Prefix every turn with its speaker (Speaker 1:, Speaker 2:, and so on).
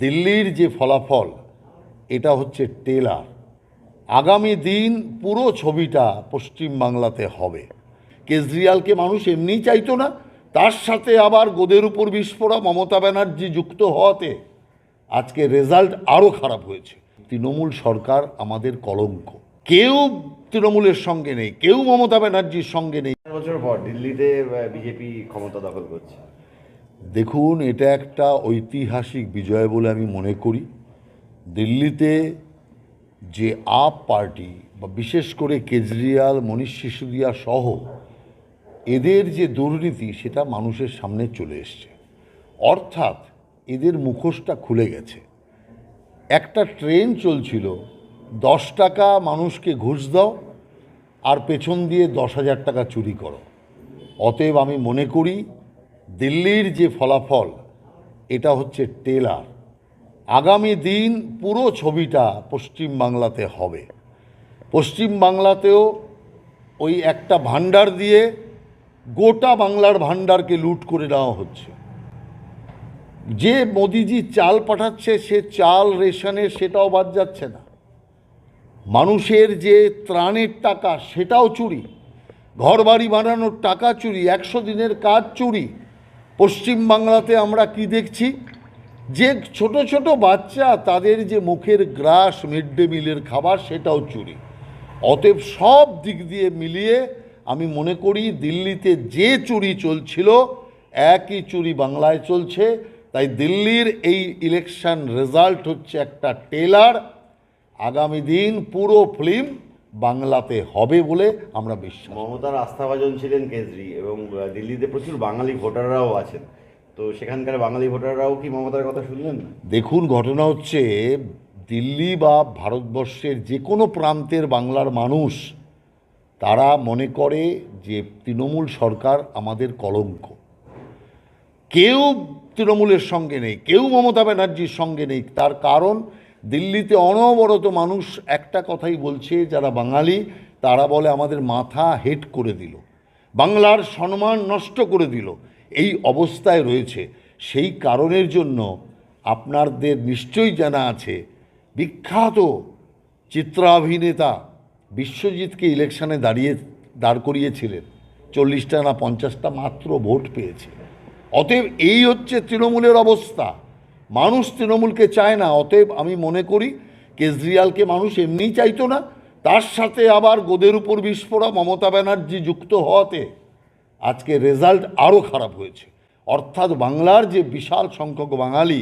Speaker 1: দিল্লির যে ফলাফল এটা হচ্ছে টেলার। আগামী দিন পুরো ছবিটা পশ্চিমবাংলাতে হবে। কেজরিওয়ালকে মানুষ এমনিই চাইতো না, তার সাথে আবার গোদের উপর বিস্ফোরা মমতা ব্যানার্জি যুক্ত হওয়াতে আজকে রেজাল্ট আরও খারাপ হয়েছে। তৃণমূল সরকার আমাদের কলঙ্ক। কেউ তৃণমূলের সঙ্গে নেই, কেউ মমতা ব্যানার্জির সঙ্গে নেই।
Speaker 2: বছর পর দিল্লিতে বিজেপি ক্ষমতা দখল করছে।
Speaker 1: দেখুন, এটা একটা ঐতিহাসিক বিজয় বলে আমি মনে করি। দিল্লিতে যে আপ পার্টি বা বিশেষ করে কেজরিওয়াল, মনীষ সিসোদিয়া সহ এদের যে দুর্নীতি সেটা মানুষের সামনে চলে এসছে। অর্থাৎ এদের মুখোশটা খুলে গেছে। একটা ট্রেন চলছিল, 10 টাকা মানুষকে ঘুষ দাও আর পেছন দিয়ে 10,000 টাকা চুরি করো। অতএব আমি মনে করি দিল্লির যে ফলাফল এটা হচ্ছে টেলার। আগামী দিন পুরো ছবিটা পশ্চিমবাংলাতে হবে। পশ্চিমবাংলাতেও ওই একটা ভাণ্ডার দিয়ে গোটা বাংলার ভাণ্ডারকে লুট করে নেওয়া হচ্ছে। যে মোদিজি চাল পাঠাচ্ছে সে চাল রেশনের সেটাও বাদ যাচ্ছে না। মানুষের যে ত্রাণের টাকা সেটাও চুরি, ঘরবাড়ি বানানোর টাকা চুরি, 100 দিনের কাজ চুরি। পশ্চিমবাংলাতে আমরা কি দেখছি, যে ছোট ছোট বাচ্চা তাদের যে মুখের গ্রাস মিড ডে মিলের খাবার সেটাও চুরি। অতএব সব দিক দিয়ে মিলিয়ে আমি মনে করি দিল্লিতে যে চুরি চলছিল একই চুরি বাংলায় চলছে। তাই দিল্লির এই ইলেকশন রেজাল্ট হচ্ছে একটা টেলার। আগামী দিন পুরো ফিল্ম বাংলাতে হবে বলে আমরা বিশ্বাস।
Speaker 2: মমতার আস্থাভাজন ছিলেন কেজরি, এবং দিল্লিতে প্রচুর বাঙালি ভোটাররাও আছেন। তো সেখানকার বাঙালি ভোটাররাও কি মমতার কথা শুনলেন না?
Speaker 1: দেখুন, ঘটনা হচ্ছে দিল্লি বা ভারতবর্ষের যে কোনো প্রান্তের বাংলার মানুষ তারা মনে করে যে তৃণমূল সরকার আমাদের কলঙ্ক। কেউ তৃণমূলের সঙ্গে নেই, কেউ মমতা ব্যানার্জির সঙ্গে নেই। তার কারণ দিল্লিতে অনবরত মানুষ একটা কথাই বলছে, যারা বাঙালি তারা বলে আমাদের মাথা হেট করে দিল, বাংলার সম্মান নষ্ট করে দিল। এই অবস্থায় রয়েছে। সেই কারণের জন্য আপনাদের নিশ্চয়ই জানা আছে বিখ্যাত চিত্রাভিনেতা বিশ্বজিৎকে ইলেকশনে দাঁড় করিয়েছিলেন, 40টা না 50টা মাত্র ভোট পেয়েছে। অতএব এই হচ্ছে তৃণমূলের অবস্থা। মানুষ তৃণমূলকে চায় না। অতএব আমি মনে করি কেজরিওয়ালকে মানুষ এমনিই চাইতো না, তার সাথে আবার গোদের উপর বিস্ফোরা মমতা ব্যানার্জি যুক্ত হওয়াতে আজকে রেজাল্ট আরও খারাপ হয়েছে। অর্থাৎ বাংলার যে বিশাল সংখ্যক বাঙালি